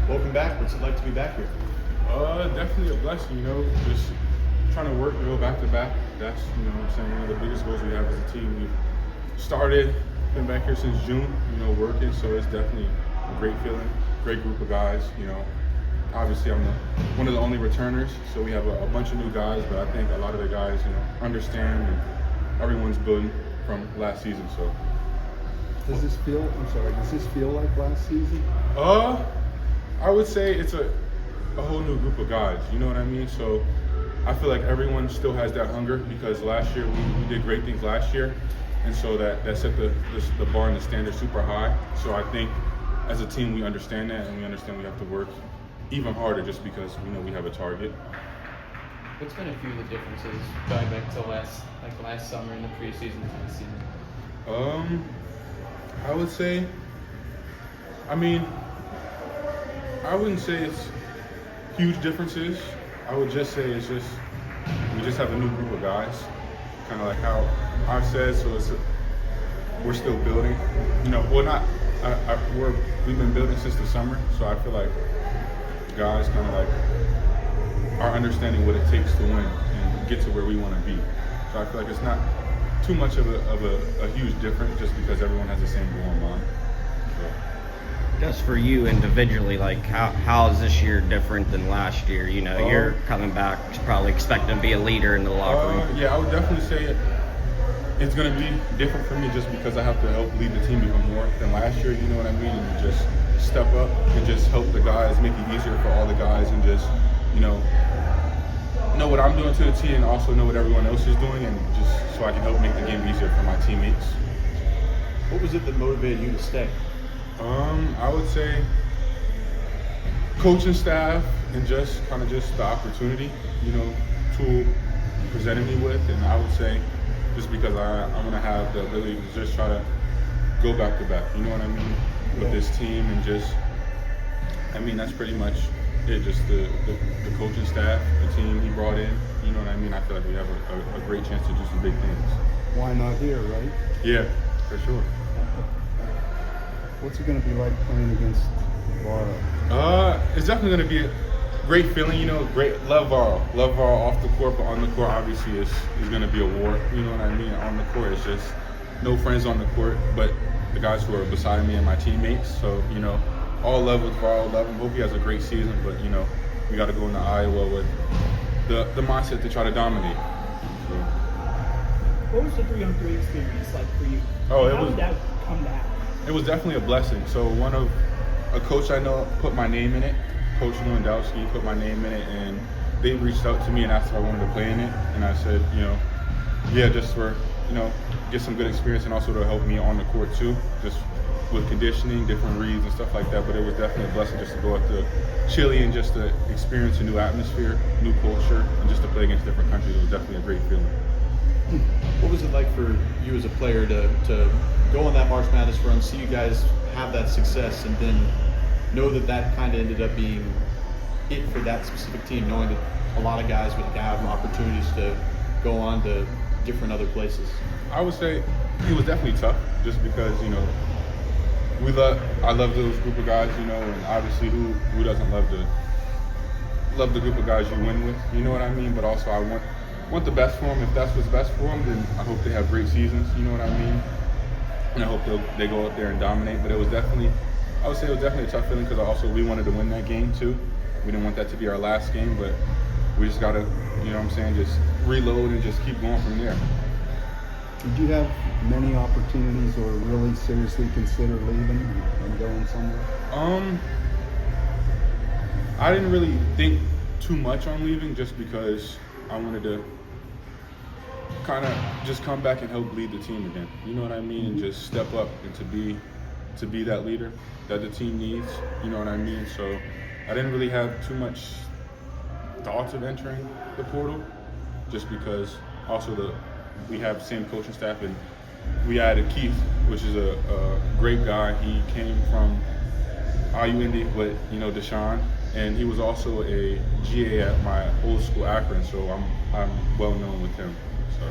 Welcome back. What's it like to be back here? Definitely a blessing, just trying to work to go back to back. That's, what I'm saying, one of the biggest goals we have as a team. We've started, been back here since June, working, so it's definitely a great feeling, great group of guys, Obviously, I'm one of the only returners, so we have a bunch of new guys, but I think a lot of the guys, understand, and everyone's building from last season, so. Does this feel like last season? I would say it's a whole new group of guys, you know what I mean? So I feel like everyone still has that hunger because last year we did great things last year, and so that set the bar and the standard super high. So I think as a team we understand that, and we understand we have to work even harder just because we know we have a target. What's been a few of the differences going back to last summer in the preseason to this season? I would say, I wouldn't say it's huge differences. I would just say it's just, we just have a new group of guys, kind of like how I've said, so we're still building. We've been building since the summer, so I feel like guys kind of like are understanding what it takes to win and get to where we want to be. So I feel like it's not too much of a huge difference just because everyone has the same goal in mind. So. Just for you individually, like how is this year different than last year? You're coming back to probably expecting to be a leader in the locker room. Yeah, I would definitely say it's going to be different for me just because I have to help lead the team even more than last year, you know what I mean? And just step up and just help the guys, make it easier for all the guys, and just, know what I'm doing to the team and also know what everyone else is doing, and just so I can help make the game easier for my teammates. What was it that motivated you to stay? I would say coaching staff and just the opportunity, Tool presented me with, and I would say just because I'm going to have the ability to just try to go back to back, you know what I mean, with this team, and just, that's pretty much it, just the coaching staff, the team he brought in, you know what I mean. I feel like we have a great chance to do some big things. Why not here, right? Yeah, for sure. What's it going to be like playing against Varro? It's definitely going to be a great feeling, great. Love Varro off the court, but on the court obviously is going to be a war, you know what I mean. On the court it's just no friends on the court, but the guys who are beside me and my teammates. So, all love with Varro, love him. Hope he has a great season, but we got to go into Iowa with the mindset to try to dominate. So. What was the 3-on-3 experience like for you? How did that come down? It was definitely a blessing. So a coach I know put my name in it. Coach Lewandowski put my name in it, and they reached out to me and asked if I wanted to play in it, and I said, yeah, just for get some good experience and also to help me on the court too, just with conditioning, different reads and stuff like that. But it was definitely a blessing just to go out to Chile and just to experience a new atmosphere, new culture, and just to play against different countries. It was definitely a great feeling. What was it like for you as a player to go on that March Madness run, see you guys have that success, and then know that kind of ended up being it for that specific team, knowing that a lot of guys would have opportunities to go on to different other places? I would say it was definitely tough just because, I love those group of guys, and obviously who doesn't love the group of guys you win with, you know what I mean? But also I want the best for them. If that's what's best for them, then I hope they have great seasons, you know what I mean? And I hope they go out there and dominate. But I would say it was definitely a tough feeling because we wanted to win that game too. We didn't want that to be our last game, but we just got to, just reload and just keep going from there. Did you have many opportunities or really seriously consider leaving and going somewhere? I didn't really think too much on leaving just because I wanted to kind of just come back and help lead the team again. You know what I mean? And just step up and to be that leader that the team needs. You know what I mean? So I didn't really have too much thoughts of entering the portal just because also we have the same coaching staff, and we added Keith, which is a great guy. He came from IU with Deshaun, and he was also a GA at my old school Akron, so I'm well known with him. So.